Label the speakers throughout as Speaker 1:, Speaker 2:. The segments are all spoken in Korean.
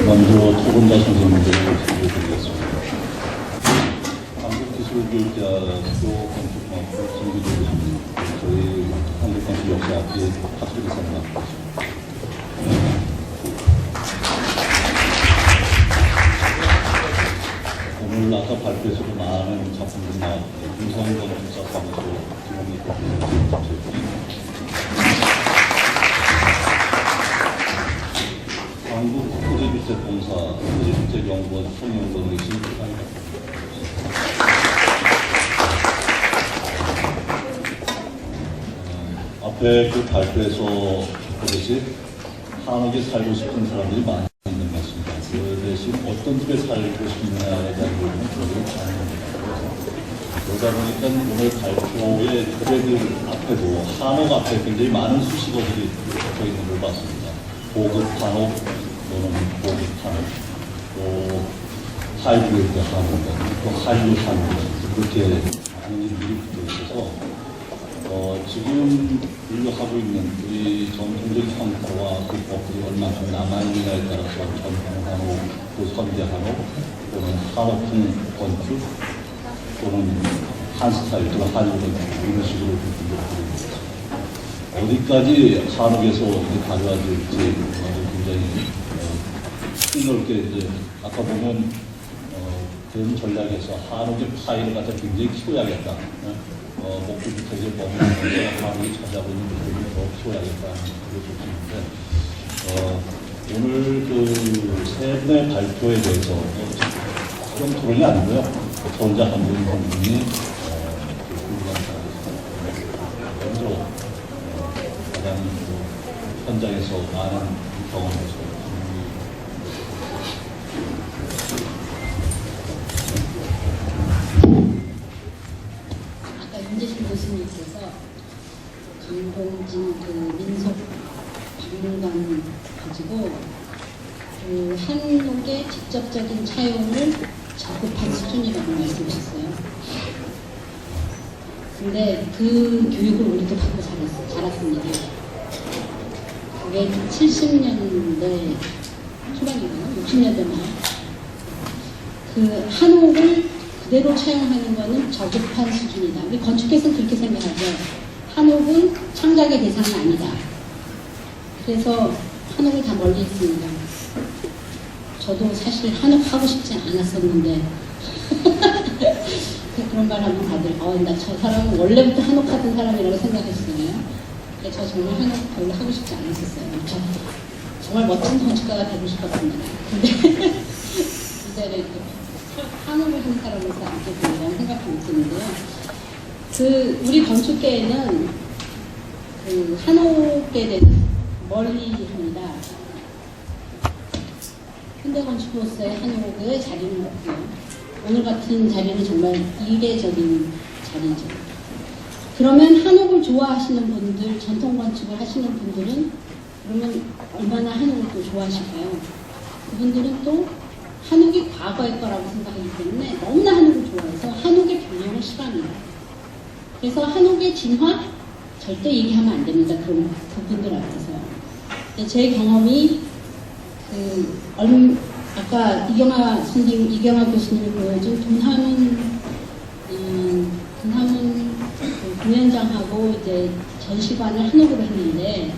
Speaker 1: 먼저 토론자 선생님들을 소개해드리겠습니다. 한국기술교육대학교 건축학부 정규교수님, 저희 한국건축역사학회 박수리 선생님. 오늘 아까 발표에서도 많은 작품들이 나왔는데 중성건축사사무소 김홍익 대표님, 한국토지주택공사 토지주택연구원 총연구원이 신탁합니다. 앞에 그 발표에서 보듯이 한옥에 살고 싶은 사람들이 많이 있는 것 같습니다. 그 대신 어떤 집에 살고 싶느냐에 대한 부분은 굉장히 다양합니다. 그러다 보니까 오늘 발표의 주제들 앞에도 한옥 앞에 굉장히 많은 수식어들이 붙어 있는 걸 봤습니다. 고급 한옥 또는 고급 한옥, 또 하이브리드 한옥, 또 한류 한옥, 이렇게 많은 이름들이 붙어 있어서 지금 우리가 하고 있는 우리 전통적인 형태와 그 법들이 얼마큼 남아있느냐에 따라서 전통 한옥, 또 선대 한옥, 또는 한옥풍 건축, 또는 한스타일, 또는 한류 건축, 이런 식으로 분류를 어디까지 한옥에서 가져와질지 굉장히 폭넓게 이제 아까 보면 그런 전략에서 한옥의 파일을 갖다 굉장히 키워야겠다. 목표주택을 머무르면서 한옥이 찾아오고 있는 부분을 더 키워야겠다는 그게 좋습니다. 오늘 그 세 분의 발표에 대해서 그런 토론이 아니고요. 토론자 한 분이 먼저 가장 현장에서 많은 경험에서
Speaker 2: 아까 윤재신 교수님께서 강동진 그 민속 박물관 가지고 그 한옥의 직접적인 차용을 적급한 수준이라고 말씀하셨어요. 근데 그 교육을 우리도 받고 자랐습니다. 그게 70년대 초반이거든요. 60년대 말. 그 한옥을 그대로 차용하는 것은 저급한 수준이다. 우리 건축에서는 그렇게 생각하죠. 한옥은 창작의 대상은 아니다. 그래서 한옥을 다 멀리 있습니다. 저도 사실 한옥 하고 싶지 않았었는데 그런 말 하면 다들 나 저 사람은 원래부터 한옥 하던 사람이라고 생각했어요. 저 정말 한옥 별로 하고 싶지 않았었어요. 저 정말 멋진 건축가가 되고 싶었습니다. 근데 이제는 한옥을 하는 사람으로서 안게 된다는 생각도 못했는데요. 그 우리 건축계에는 그 한옥에 대해서 멀리 합니다. 현대건축으로서의 한옥의 자리는 없고요. 오늘 같은 자리는 정말 이례적인 자리죠. 그러면 한옥을 좋아하시는 분들, 전통건축을 하시는 분들은 그러면 얼마나 한옥을 또 좋아하실까요? 그분들은 또 한옥이 과거의 거라고 생각하기 때문에 너무나 한옥을 좋아해서 한옥의 변형을 싫어합니다. 그래서 한옥의 진화? 절대 얘기하면 안 됩니다. 그분들 앞에서. 제 경험이 아까 이경아 교수님이 보여준 돈하문 그 공연장하고 이제 전시관을 한옥으로 했는데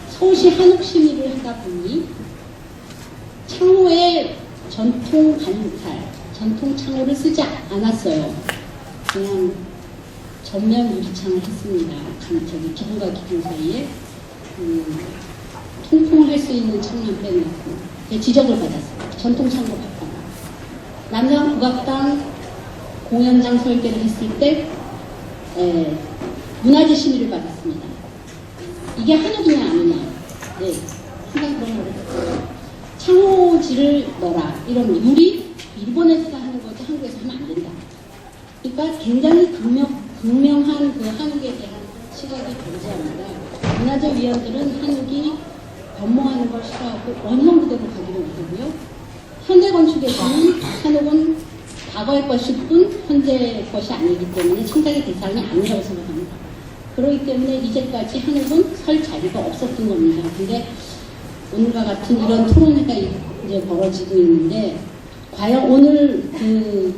Speaker 2: 서울시 한옥 심의를 하다 보니 창호에 전통 관살, 전통 창호를 쓰지 않았어요. 그냥 전면 유리창을 했습니다. 기둥과 기둥 사이에 통풍을 할 수 있는 창만 빼놓고 지적을 받았어요. 전통 창고 바꿔라. 남산국악당 공연장 설계를 했을 때 문화재 심의를 받았습니다. 이게 한옥이냐 아니냐. 네, 항상 그런 거를 했어요. 창호지를 넣어라. 이런 유리 일본에서 하는 거지 한국에서 하면 안 된다. 그러니까 굉장히 극명한 그 한옥에 대한 시각이 존재합니다. 문화재위원들은 한옥이 변모하는 걸 싫어하고 원형 그대로 가기로 하고요. 현대건축에서는 한옥은 과거의 것일 뿐 현재 것이 아니기 때문에 창작의 대상이 아니라고 생각합니다. 그렇기 때문에 이제까지 한옥은 설 자리가 없었던 겁니다. 근데 오늘과 같은 이런 토론회가 이제 벌어지고 있는데, 과연 오늘 그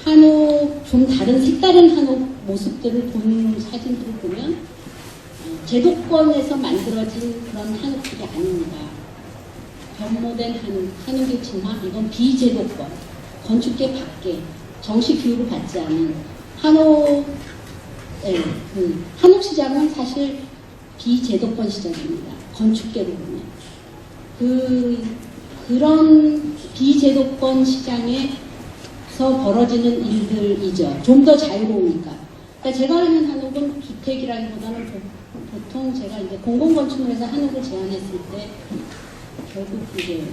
Speaker 2: 한옥, 좀 다른 색다른 한옥 모습들을 보는 사진들을 보면 제도권에서 만들어진 그런 한옥들이 아닙니다. 변모된 한옥의 진화, 이건 비제도권, 건축계 밖에 정식 교육을 받지 않은 한옥, 한옥 시장은 사실 비제도권 시장입니다. 건축계로 보면. 그런 비제도권 시장에서 벌어지는 일들이죠. 좀 더 자유로우니까. 그러니까 제가 하는 한옥은 주택이라기보다는 보통 제가 이제 공공건축을 해서 한옥을 제안했을 때 결국 이제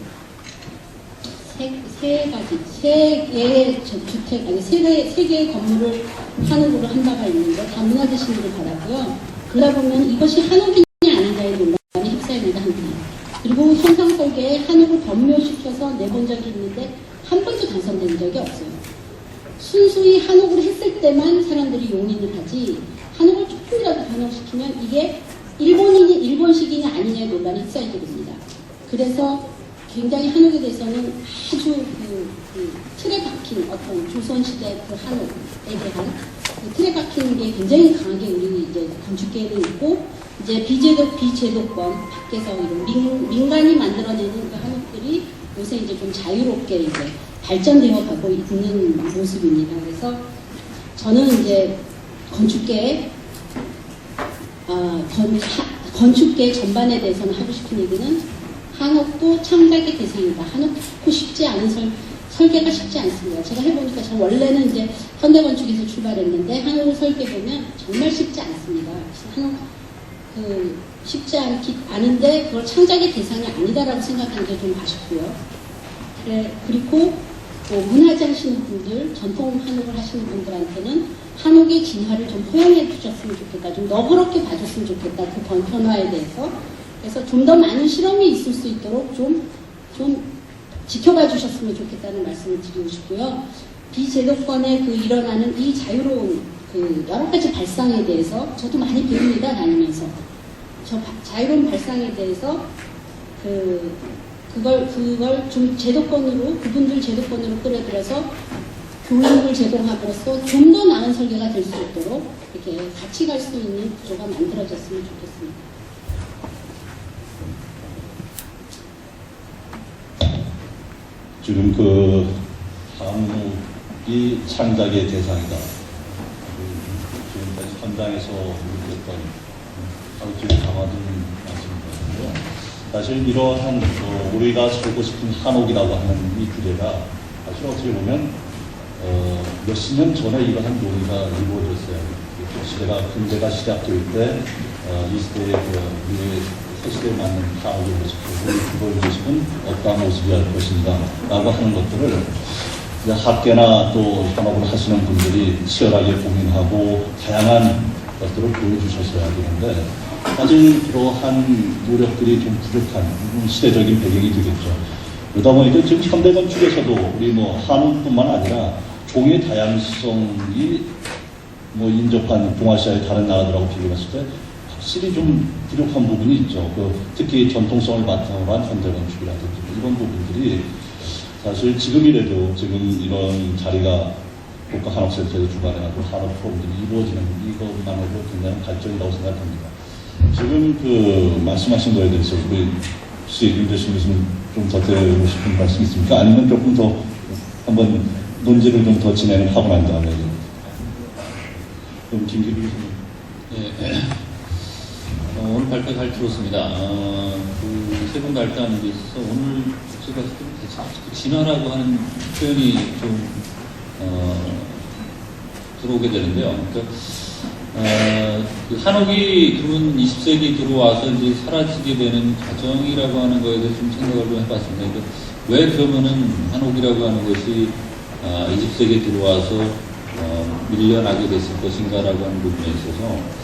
Speaker 2: 세 개의 주택, 아니 세 개의 건물을 한옥으로 한 바가 있는데 다 문화재 신고를 받았고요. 그러다 보면 이것이 한옥이냐 아니냐의 논란이 휩싸입니다, 항상. 그리고 현상 설계에 한옥을 변묘시켜서 내본 적이 있는데 한 번도 당선된 적이 없어요. 순수히 한옥을 했을 때만 사람들이 용인을 하지, 한옥을 조금이라도 변형시키면 이게 일본식이냐 아니냐의 논란이 휩싸이게 됩니다. 그래서 굉장히 한옥에 대해서는 아주 틀에 박힌 어떤 조선시대 그 한옥에 대한 그 틀에 박힌 게 굉장히 강하게 우리 이제 건축계에는 있고, 이제 비제도권 밖에서 이런 민간이 만들어내는 그 한옥들이 요새 이제 좀 자유롭게 이제 발전되어 가고 있는 모습입니다. 그래서 저는 이제 건축계 전반에 대해서는 하고 싶은 얘기는, 한옥도 창작의 대상이다. 한옥도 쉽지 않은 설계가 쉽지 않습니다. 제가 해보니까 저 원래는 이제 현대건축에서 출발했는데 한옥을 설계해보면 정말 쉽지 않습니다. 한옥 쉽지 않은데 그걸 창작의 대상이 아니다라고 생각하는 게 좀 아쉽고요. 그리고 문화재 하시는 분들, 전통 한옥을 하시는 분들한테는 한옥의 진화를 좀 포용해 주셨으면 좋겠다. 좀 너그럽게 봐줬으면 좋겠다. 그 변화에 대해서. 그래서 좀 더 많은 실험이 있을 수 있도록 좀 지켜봐 주셨으면 좋겠다는 말씀을 드리고 싶고요. 비제도권에 일어나는 이 자유로운 여러 가지 발상에 대해서 저도 많이 배웁니다, 다니면서. 저 자유로운 발상에 대해서 그걸 좀 그분들 제도권으로 끌어들여서 교육을 제공함으로써 좀 더 나은 설계가 될 수 있도록 이렇게 같이 갈 수 있는 구조가 만들어졌으면 좋겠습니다.
Speaker 1: 지금 한옥이 창작의 대상이다. 지금까지 현장에서 느꼈던 한옥집을 담아둔 말씀이거든요. 사실 이러한 우리가 살고 싶은 한옥이라고 하는 이 주제가 사실 어떻게 보면 몇십 년 전에 이러한 논의가 이루어졌어요. 근대가 시작될 때 이 시대의 우리의 새 시대에 맞는 한옥의 모습을 그걸 모습은 어떠한 모습이어야 할 것인가 라고 하는 것들을 학계나 또 현업을 하시는 분들이 치열하게 고민하고 다양한 것들을 보여주셨어야 되는데, 사실 그러한 노력들이 좀 부족한 시대적인 배경이 되겠죠. 그러다 보니까 지금 현대 건축에서도 우리 한국뿐만 아니라 종의 다양성이 인접한 동아시아의 다른 나라들하고 비교했을 때 확실히 좀 부족한 부분이 있죠. 특히 전통성을 바탕으로 한 현대 건축이라든지 이런 부분들이 사실 지금 이런 자리가 국가 한옥센터의 주관해가지고 한옥 포럼들이 이루어지는 이것만 해도 굉장히 발전이라고 생각합니다. 지금 말씀하신 거에 대해서 우리 혹시 윤재신 교수님 좀 더 드리고 싶은 말씀 있습니까? 아니면 조금 더 한번 논지를 좀 더 진행을 하고 난 다음에 그럼 김기부 교수님.
Speaker 3: 네. 오늘 발표 잘 들었습니다. 세 분 발표하는 데 있어서 오늘 제가 진화라고 하는 표현이 좀 들어오게 되는데요. 한옥이 그러면 20세기 들어와서 이제 사라지게 되는 과정이라고 하는 거에 대해서 좀 생각을 좀 해봤습니다. 왜 그러면은 한옥이라고 하는 것이 20세기에 들어와서 밀려나게 됐을 것인가라고 하는 부분에 있어서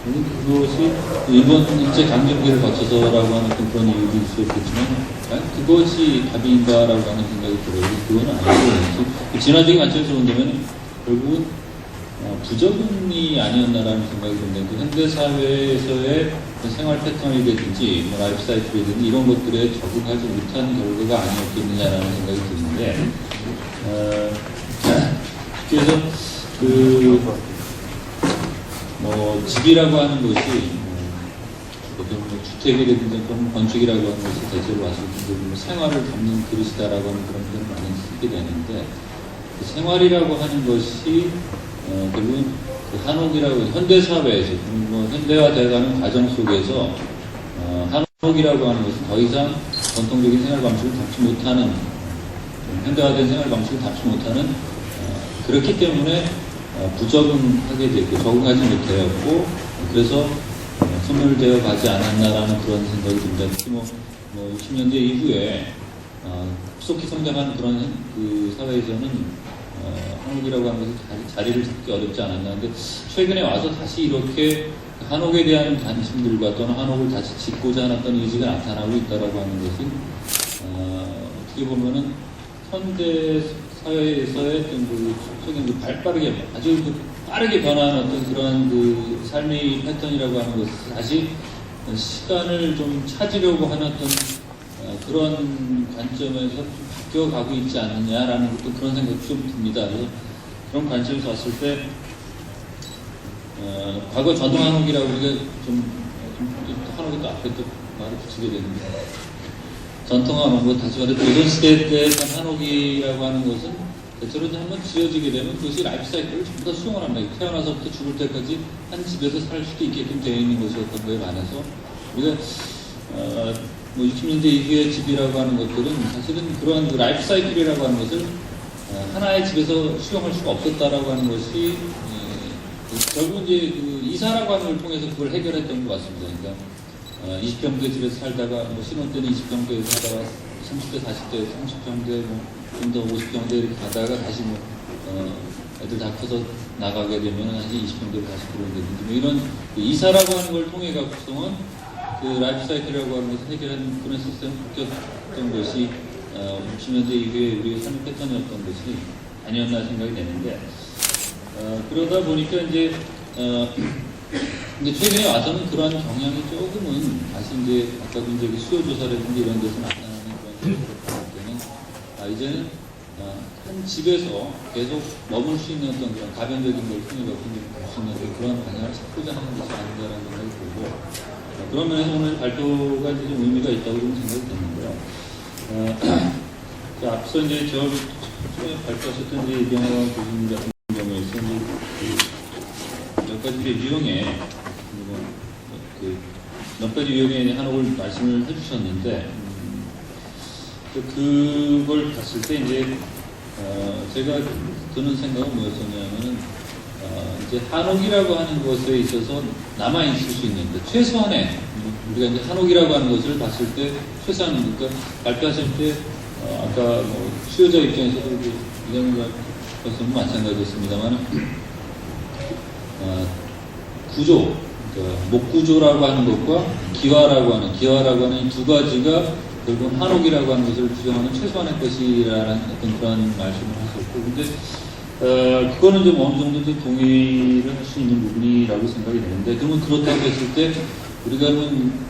Speaker 3: 그것이 일본 일제 강점기를 거쳐서라고 하는 그런 이유도 있을 수 있겠지만 그것이 답인가라고 하는 생각이 들어요. 그건 아니고 진화적인 관점에서 본다면 결국은 부적응이 아니었나라는 생각이 드는데, 그 현대 사회에서의 생활 패턴이라든지 뭐 라이프 사이클이라든지 이런 것들에 적응하지 못한 결과가 아니었겠느냐라는 생각이 드는데 그래서 뭐 집이라고 하는 것이 뭐 주택이라든지 또는 건축이라고 하는 것이 대체로 왔을 때 뭐 생활을 담는 그릇이다라고 하는 그런 표현을 많이 쓰게 되는데 그 생활이라고 하는 것이 결국은 그 한옥이라고 현대 사회에서 뭐 현대화되어가는 과정 속에서 한옥이라고 하는 것은 더 이상 전통적인 생활 방식을 담지 못하는 현대화된 생활 방식을 담지 못하는 그렇기 때문에 부적응하게 됐고 적응하지 못하였고 그래서 소멸되어 가지 않았나라는 그런 생각이 듭니다. 특히 뭐 60년대 이후에 급속히 성장하는 그런 그 사회에서는 한옥이라고 하는 것이 자리를 잡기 어렵지 않았나. 근데 최근에 와서 다시 이렇게 한옥에 대한 관심들과 또는 한옥을 다시 짓고자 하는 어떤 의지가 나타나고 있다라고 하는 것은 어떻게 보면은 현대 사회에서의 어떤 그 최근 발빠르게 아주 빠르게 변화하는 어떤 그런 그 삶의 패턴이라고 하는 것을 다시 시간을 좀 찾으려고 하는 어떤 그런 관점에서 좀 바뀌어가고 있지 않느냐라는 것도 그런 생각이 좀 듭니다. 그래서 그런 관점에서 봤을 때 과거 전통 한옥이라고 우리가 한옥이 또 앞에 또 말을 붙이게 되는데 전통 한옥, 뭐 다시 말해 조선시대 때 한옥이라고 하는 것은 대체로 이제 한번 지어지게 되면 그것이 라이프 사이클을 전부 다 수용을 합니다. 태어나서부터 죽을 때까지 한 집에서 살 수도 있게끔 되어 있는 것이었던 거에 반해서 우리가 뭐 60년대 이후의 집이라고 하는 것들은 사실은 그러한 그 라이프 사이클이라고 하는 것을 하나의 집에서 수용할 수가 없었다라고 하는 것이 결국 이제 그 이사라고 하는 걸 통해서 그걸 해결했던 것 같습니다. 그러니까 20평대 집에서 살다가 뭐 신혼 때는 20평대에서 살다가 30대, 40대, 30평대, 뭐 좀 더 50평대 이렇게 가다가 다시 뭐 애들 다 커서 나가게 되면 다시 20평대로 다시 들어온다든지 뭐 이런 그 이사라고 하는 걸 통해 갖고서는 그 라이프 사이클이라고 하는 것을 해결하는 그런 시스템을 바뀌었던 것이 60년대 이후에 우리의 삶의 패턴이었던 것이 아니었나 생각이 되는데 그러다 보니까 이제 근데 최근에 와서는 그러한 경향이 조금은 다시 이제 아까도 이제 수요 조사라든지 이런 데서 나타나는 그런 것들을 볼 때는 이제는 한 집에서 계속 머물 수 있는 어떤 그런 가변적인 걸 통해 갖고 볼수 있는 그런 방향을 찾고자 하는 것이 아닌가라는 생각이 들고 그런 면에서 오늘 발표가 이제 좀 의미가 있다고 좀 생각이 드는데요. 앞서 이제 저 처음에 발표하셨던 이제 이병헌 교수님 같은 경우에서 몇 가지 유형의 몇 가지 유형의 한옥을 말씀을 해주셨는데 그걸 봤을 때 이제 제가 드는 생각은 뭐였었냐면은 이제 한옥이라고 하는 것에 있어서 남아 있을 수 있는 최소한의 우리가 이제 한옥이라고 하는 것을 봤을 때 최소한 그러니까 발표하실 때 아까 뭐 수요자 입장에서도 이런 것은 마찬가지였습니다만 구조, 그러니까 목구조라고 하는 것과 기와라고 하는 이 두 가지가 결국 한옥이라고 하는 것을 규정하는 최소한의 것이라는 어떤 그런 말씀을 하셨고, 근데 그거는 좀 어느 정도 좀 동의를 할 수 있는 부분이라고 생각이 되는데, 그러면 그렇다고 했을 때 우리가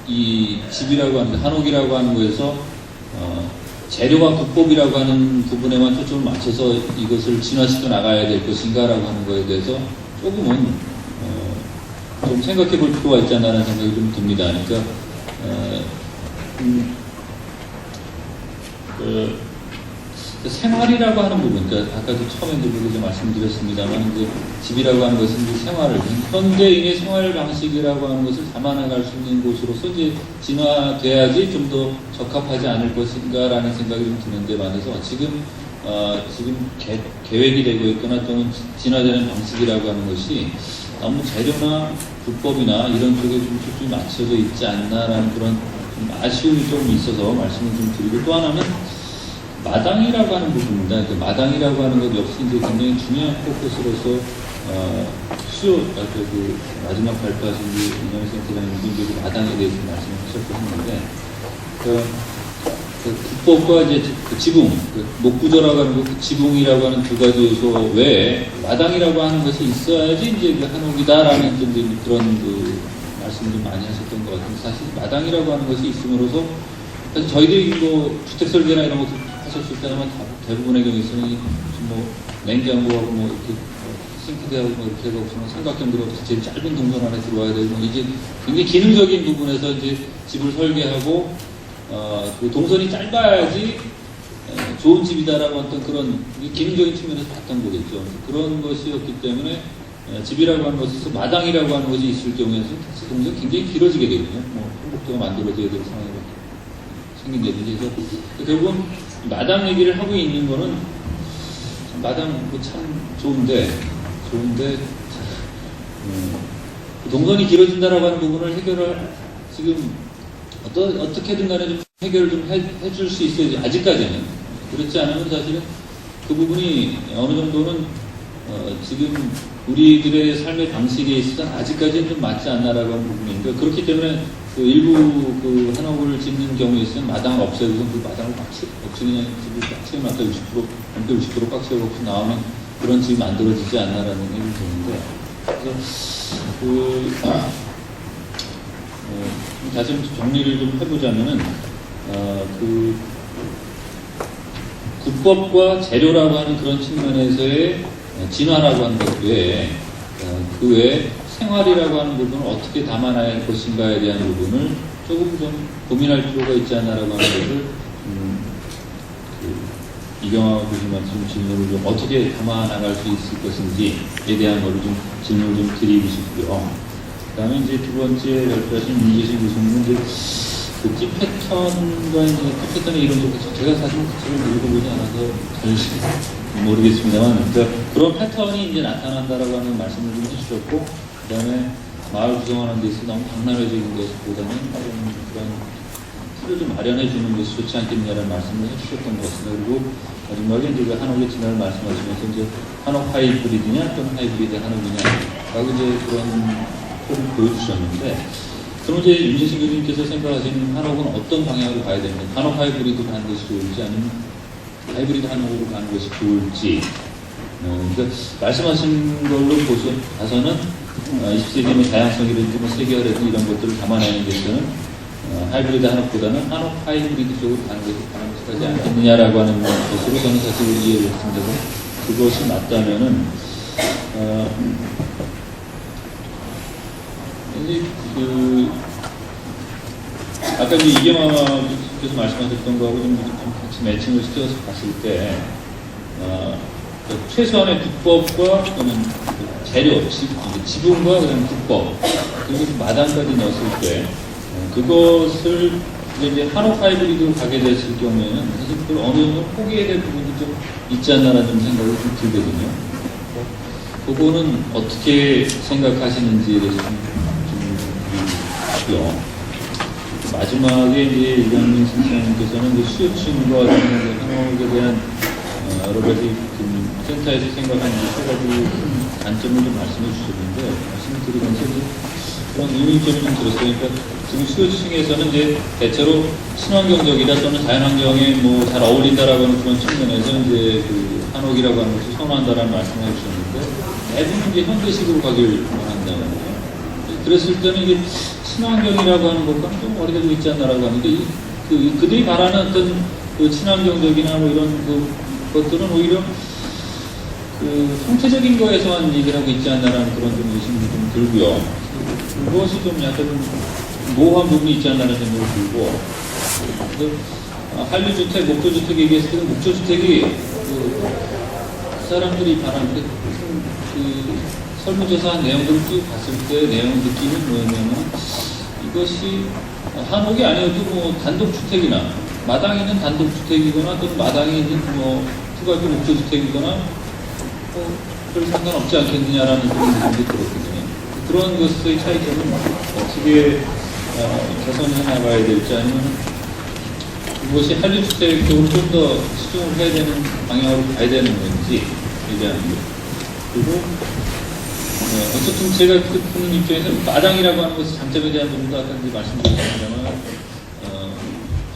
Speaker 3: 이 집이라고 하는 한옥이라고 하는 거에서 재료와 국법이라고 하는 부분에만 초점을 맞춰서 이것을 진화시켜 나가야 될 것인가라고 하는 거에 대해서 조금은 좀 생각해 볼 필요가 있지 않나라는 생각이 좀 듭니다. 그러니까 생활이라고 하는 부분, 그러니까 아까도 처음에 이제 말씀드렸습니다만, 이제 집이라고 하는 것은 이제 생활을, 현대인의 생활 방식이라고 하는 것을 담아나갈 수 있는 곳으로서 이제 진화돼야지 좀 더 적합하지 않을 것인가라는 생각이 좀 드는데 반해서 지금 계획이 되고 있거나 또는 진화되는 방식이라고 하는 것이 너무 재료나 불법이나 이런 쪽에 좀 초점이 맞춰져 있지 않나라는 그런 좀 아쉬움이 좀 있어서 말씀을 좀 드리고, 또 하나는 마당이라고 하는 부분입니다. 그 마당이라고 하는 것 역시 이제 굉장히 중요한 포커스로서 그 마지막 발표하신 이명희 센터장님도 이제 마당에 대해서 말씀하셨고 했는데, 그 국법과 이제 그 지붕, 그 목구조라고 하는 것, 그 지붕이라고 하는 두 가지 요소 외에 마당이라고 하는 것이 있어야지 이제 그 한옥이다라는 그런 그 말씀 좀 많이 하셨던 것 같은데 사실 마당이라고 하는 것이 있음으로써 사실 저희들이 뭐 주택 설계나 이런 것들 하셨을 때는 대부분의 경우에는 뭐 냉장고하고 뭐 이렇게 싱크대하고 뭐 이렇게 해서 없으면 삼각형 들어가서 제일 짧은 동선 안에 들어와야 되고 이제 굉장히 기능적인 부분에서 이제 집을 설계하고 그 동선이 짧아야지 좋은 집이다라고 어떤 그런 기능적인 측면에서 봤던 거겠죠. 그런 것이었기 때문에 집이라고 하는 것에서 마당이라고 하는 것이 있을 경우에는 사실 동선이 굉장히 길어지게 되거든요. 뭐 행복도가 만들어져야 될 상황이 생긴다든지 해서 결국은 마당 얘기를 하고 있는 거는 마당 참 좋은데 동선이 길어진다라고 하는 부분을 해결을 지금 어떻게든 간에 좀 해결을 좀 해줄 수 있어야지. 아직까지는 그렇지 않으면 사실은 그 부분이 어느 정도는 지금 우리들의 삶의 방식에 있어서 아직까지는 좀 맞지 않나라고 하는 부분인데 그렇기 때문에 그 일부 그 한옥을 짓는 경우에 있으면 마당을 없애고 그 마당을 없이 그냥 집을 꽉 채워놨다 60% 꽉 채워놓고 나오는 그런 집이 만들어지지 않나라는 얘기를 드는데 그래서 다시 좀 정리를 좀 해보자면은 그 국법과 재료라고 하는 그런 측면에서의 진화라고 하는 것 외에 그 외에 생활이라고 하는 부분을 어떻게 담아놔야 할 것인가에 대한 부분을 조금 좀 고민할 필요가 있지 않나라고 하는 것을 이경화 교수님한테 좀 질문을 좀 어떻게 담아 나갈 수 있을 것인지에 대한 거를 좀 질문을 좀 드리고 싶고요. 그 다음에 이제 두 번째 발표하신 이재신 교수님은 이제 그 T 패턴과 이제 T 패턴의 이론도 제가 사실 그 책을 읽어보지 않아서 잘 모르겠습니다만 그런 패턴이 이제 나타난다라고 하는 말씀을 좀 해주셨고 그 다음에 마을 구성하는 데 있어서 너무 박람회적인 것보다는 그런 틀을 좀 마련해 주는 것이 좋지 않겠냐는 말씀을 해주셨던 것 같습니다. 그리고 마지막에 이제 그 한옥의 진화를 말씀하시면서 이제 한옥 하이브리드냐 또는 하이브리드 한옥이냐라고 이제 그런 표를 보여주셨는데 그럼 이제 윤재신 교수님께서 생각하시는 한옥은 어떤 방향으로 가야 됩니까? 한옥 하이브리드 가는 것이 좋을지 아니면 하이브리드 한옥으로 가는 것이 좋을지 그러니까 말씀하신 걸로 봐서는 20세기의 다양성이라든지 뭐 세계화라든지 이런 것들을 담아내는 데 있어서는 하이브리드 한옥보다는 한옥 하이브리드 쪽으로 가는 것이 바람직하지 않겠느냐라고 하는 것으로 저는 사실 이해를 했습니다. 그것이 맞다면은 이제 아까 이제 이경화께서 말씀하셨던 거하고 좀 같이 매칭을 시켜서 봤을 때 최소한의 국법과 또는 재료, 지분과 그다음 국법 그리고 마당까지 넣었을 때 그것을 이제 한옥 하이브리드로 가게 됐을 경우에는 사실 그걸 어느 정도 포기해야 될 부분이 좀 있지 않나라는 생각이 좀 들거든요. 그거는 어떻게 생각하시는지에 대해서 좀 보고요. 마지막에 이제 이광민 선생님께서는 수요층과 한옥에 대한 여러 가지 센터에서 생각하는 세 가지 관점을 좀 말씀해 주셨는데 말씀을 드리면서 그런 의미점을 좀 들었어요. 그러니까 지금 수요층에서는 이제 대체로 친환경적이다 또는 자연환경에 뭐 잘 어울린다라고 하는 그런 측면에서 이제 그 한옥이라고 하는 것을 선호한다라는 말씀을 해주셨는데 대부분 이제 현대식으로 가길 원한다는 거예요. 그랬을 때는 이게 친환경이라고 하는 것과 좀 어리되고 있지 않나라고 하는데 그들이 말하는 어떤 그 친환경적이나 뭐 이런 것들은 오히려 그 성체적인 거에서만 얘기를 하고 있지 않나라는 그런 좀 의심이 좀 들고요. 그것이 좀 약간 모호한 부분이 있지 않나라는 생각이 들고 한류주택, 목조주택 얘기했을 때는 목조주택이 그 사람들이 말하는 그 설문조사한 내용들을 쭉 봤을 때 내용 느낌은 뭐냐면 이것이 한옥이 아니어도 뭐 단독주택이나 마당에 있는 단독주택이거나 또는 마당에 있는 뭐 투가비 목조주택이거나 별 상관없지 않겠느냐라는 그런 느낌이 들었거든요. 그런 것의 차이점은 어떻게 개선해 나가야 될지 아니면 그것이 한류주택 쪽으로 좀 더 집중을 해야 되는 방향으로 가야 되는 건지에 대한 것. 그리고 어쨌든 제가 보는 입장에서 마당이라고 하는 것의 장점에 대한 부분도 아까 이제 말씀드렸습니다만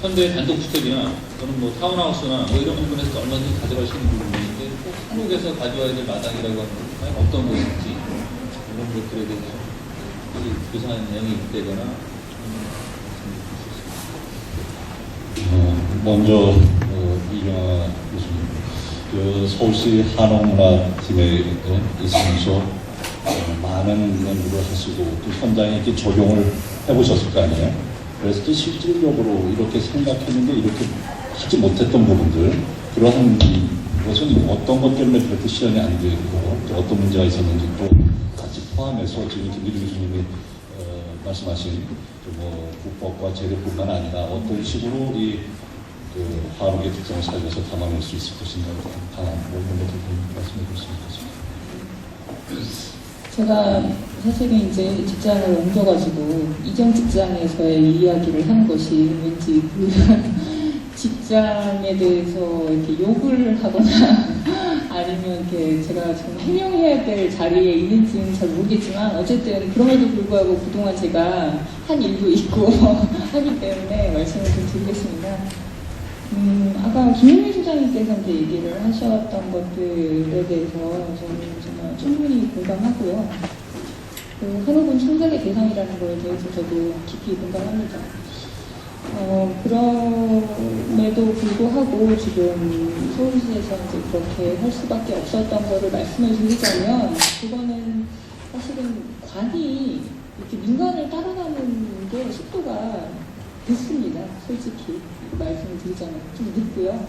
Speaker 3: 현대 단독주택이나 또는 뭐 타운하우스나 뭐 이런 부분에서 얼마든지 가져갈 수 있는 부분인데 꼭 한국에서 가져와야 될 마당이라고 하는 건 어떤 것인지 이런 것들에 대해서 교사형이 되거나
Speaker 1: 먼저 이경아 교수님, 그 서울시 한옥문화팀에 있으면서 많은 연구를 하시고 또 현장에 이렇게 적용을 해보셨을 거 아니에요. 그래서 또 실질적으로 이렇게 생각했는데 이렇게 하지 못했던 부분들, 그러한 것은 어떤 것 때문에 그렇게 실현이 안 되고 또 어떤 문제가 있었는지 또 같이 포함해서 지금 김기주 교수님이 말씀하신 뭐 국법과 제도뿐만 아니라 어떤 식으로 그 한옥의 특성을 살려서 담아낼 수 있을 것인가 강한 이런 것들 말씀해 주셨으면 좋겠습니다.
Speaker 4: 제가 사실은 이제 직장을 옮겨가지고 이전 직장에서의 이야기를 하는 것이 왠지 그 직장에 대해서 이렇게 욕을 하거나 아니면 이렇게 제가 좀 해명해야 될 자리에 있는지는 잘 모르겠지만 어쨌든 그럼에도 불구하고 그동안 제가 한 일도 있고 하기 때문에 말씀을 좀 드리겠습니다. 아까 김영민 소장님께서 이제 얘기를 하셨던 것들에 대해서 저는 정말 충분히 공감하고요. 그 한옥은 창작의 대상이라는 거에 대해서 저도 깊이 공감합니다. 그럼에도 불구하고 지금 서울시에서 이제 그렇게 할 수밖에 없었던 거를 말씀을 드리자면 그거는 사실은 관이 이렇게 민간을 따라가는 게 속도가 늦습니다. 솔직히 말씀을 드리자면 좀 늦고요.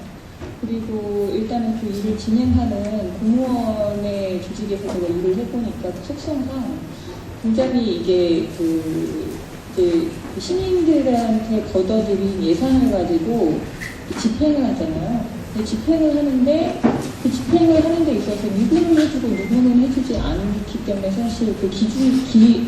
Speaker 4: 그리고 일단은 그 일을 진행하는 공무원의 조직에서 제가 일을 해보니까 그 속성상 굉장히 이게 이제 시민들한테 걷어들인 예산을 가지고 집행을 하잖아요. 집행을 하는데 그 집행을 하는 데 있어서 누구는 해주고 누구는 해주지 않기 때문에 사실 그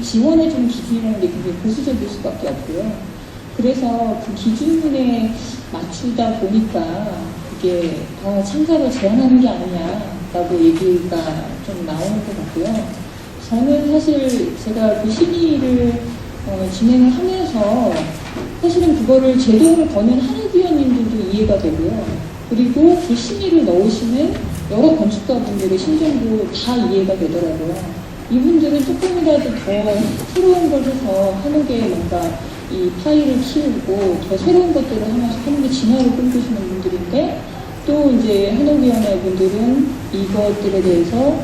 Speaker 4: 지원해주는 기준이라는 게 굉장히 보수적일 수밖에 없고요. 그래서 그 기준에 맞추다 보니까 이게 참가를 제한하는 게 아니냐라고 얘기가 좀 나오는 것 같고요. 저는 사실 제가 그 심의를 진행을 하면서 사실은 그거를 제동을 거는 한국위원님들도 이해가 되고요. 그리고 그 심의를 넣으시는 여러 건축가분들의 심정도 다 이해가 되더라고요. 이분들은 조금이라도 더 새로운 걸 해서 한옥에 뭔가 이 파일을 키우고 더 새로운 것들을 하면서 한국의 진화를 꿈꾸시는 분들인데 또 이제 한옥위원회 분들은 이것들에 대해서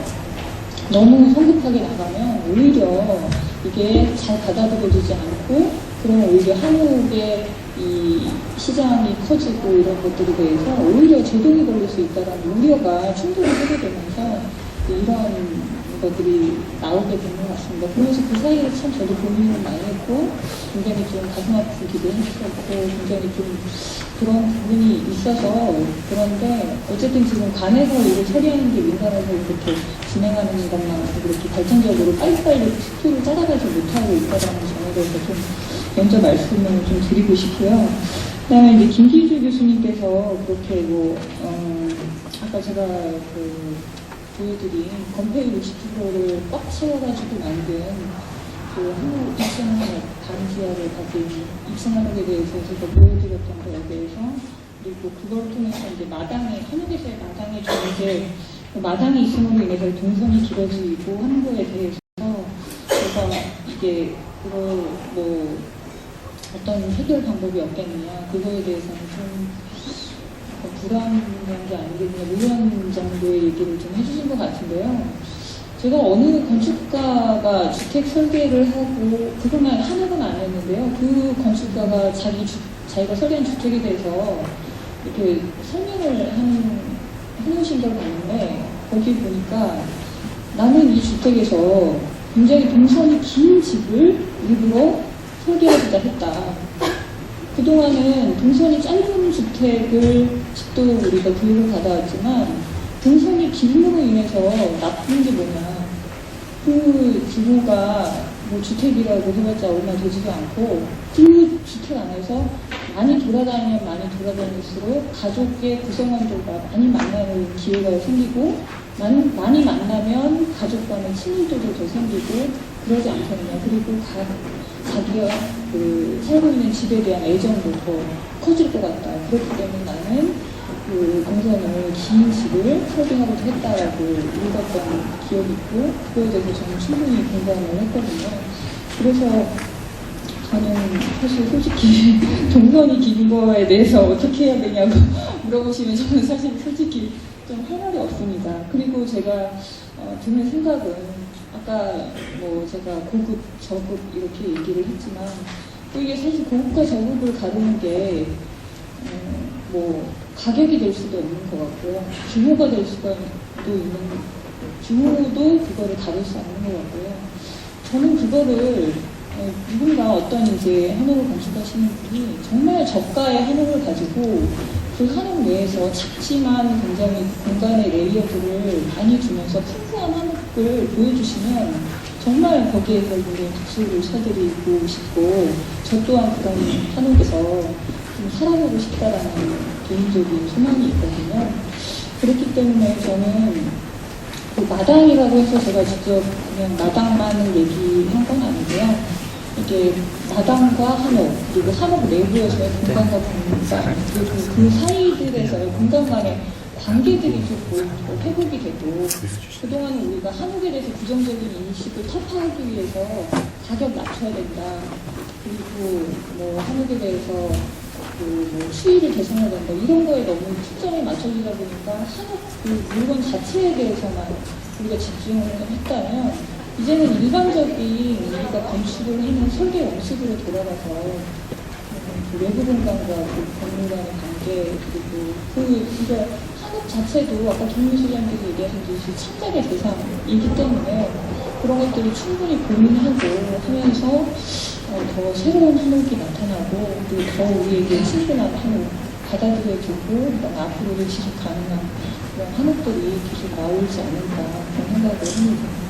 Speaker 4: 너무 성급하게 나가면 오히려 이게 잘 받아들여지지 않고 그러면 오히려 한국의 이 시장이 커지고 이런 것들에 대해서 오히려 제동이 걸릴 수 있다는 우려가 충돌을 하게 되면서 이런 것들이 나오게 된 것 같습니다. 그러면서 그 사이에 참 저도 고민을 많이 했고 굉장히 좀 가슴 아프기도 했었고 굉장히 좀 그런 부분이 있어서 그런데 어쨌든 지금 관에서 일을 처리하는 게 민간에서 이렇게 진행하는 것만큼 그렇게 발전적으로 빨리빨리 스토리를 따라가지 못하고 있다는 점에 대해서 좀 먼저 말씀을 좀 드리고 싶고요. 그 다음에 이제 김기주 교수님께서 그렇게 아까 제가 보여드린 건폐율 60%를 꽉 채워가지고 만든 그 한국 2층 한옥 반지하를 가진 2층 한옥에 대해서 제가 보여드렸던 거에 대해서 그리고 그걸 통해서 이제 한옥에서의 마당의 존재, 마당이 있음으로 인해서 동선이 길어지고 하는 거에 대해서 제가 이게 그걸 어떤 해결 방법이 없겠느냐 그거에 대해서는 좀 불안한 게 아니겠냐 이런 정도의 얘기를 좀 해주신 것 같은데요. 제가 어느 건축가가 주택 설계를 하고 그것만 한옥은 아니었는데요. 그 건축가가 자기가 설계한 주택에 대해서 이렇게 설명을 해놓으신 걸 봤는데 거기 보니까 나는 이 주택에서 굉장히 동선이 긴 집을 일부러 설계하고자 했다. 그동안은 동선이 짧은 집도 우리가 교육을 받아왔지만 동선이 길므로 인해서 나쁜 게 뭐냐. 그 규모가 주택이라고 해봤자 얼마 되지도 않고 그 주택 안에서 많이 돌아다니면 많이 돌아다닐수록 가족의 구성원들과 많이 만나는 기회가 생기고 많이 만나면 가족과는 친밀도도 더 생기고 그러지 않겠느냐. 그리고 자기가 살고 있는 집에 대한 애정도 더 커질 것 같다. 그렇기 때문에 나는 그 동선을 긴 집을 설계하고자 했다라고 읽었던 기억이 있고 그거에 대해서 저는 충분히 공감을 했거든요. 그래서 저는 사실 솔직히 동선이 긴 거에 대해서 어떻게 해야 되냐고 물어보시면 저는 사실 솔직히 좀 할 말이 없습니다. 그리고 제가 드는 생각은 아까 뭐 제가 고급, 저급 이렇게 얘기를 했지만 또 이게 사실 고급과 저급을 가르는 게 뭐 가격이 될 수도 있는 것 같고요. 규모가 될 수도 있는, 규모도 그거를 다룰 수 없는 것 같고요. 저는 그거를 누군가 어떤 이제 한옥을 건축하시는 분이 정말 저가의 한옥을 가지고 그 한옥 내에서 작지만 굉장히 공간의 레이어드를 많이 주면서 풍부한 한옥을 보여주시면 정말 거기에서 굉장히 박수를 쳐드리고 싶고 저 또한 그런 한옥에서 좀 살아보고 싶다라는 개인적인 소망이 있거든요. 그렇기 때문에 저는 그 마당이라고 해서 제가 직접 그냥 마당만을 얘기한 건 아니고요. 이게 마당과 한옥, 그리고 한옥 내부에서의 공간과 공간, 그리고 그 사이들에서의 공간 간의 관계들이 좀 회복이 되고, 그동안 우리가 한옥에 대해서 부정적인 인식을 타파하기 위해서 가격 낮춰야 된다. 그리고 뭐 한옥에 대해서 뭐 수위를 개선해야 된다. 이런 거에 너무 초점이 맞춰지다 보니까 한옥 그 물건 자체에 대해서만 우리가 집중을 했다면 이제는 일반적인 우리가 건축을 하는 설계 원칙으로 돌아가서 그 외부 공간과 그 건물 간의 관계 그리고 그러니까 한옥 자체도 아까 김민 소장님께서 얘기하셨듯이 창작의 대상이기 때문에 그런 것들을 충분히 고민하고 하면서 더 새로운 한옥이 나타나고 그리고 더 우리에게 친근한 한옥 받아들여주고 앞으로도 지속 가능한 그런 한옥들이 계속 나오지 않을까 그런 생각을 합니다.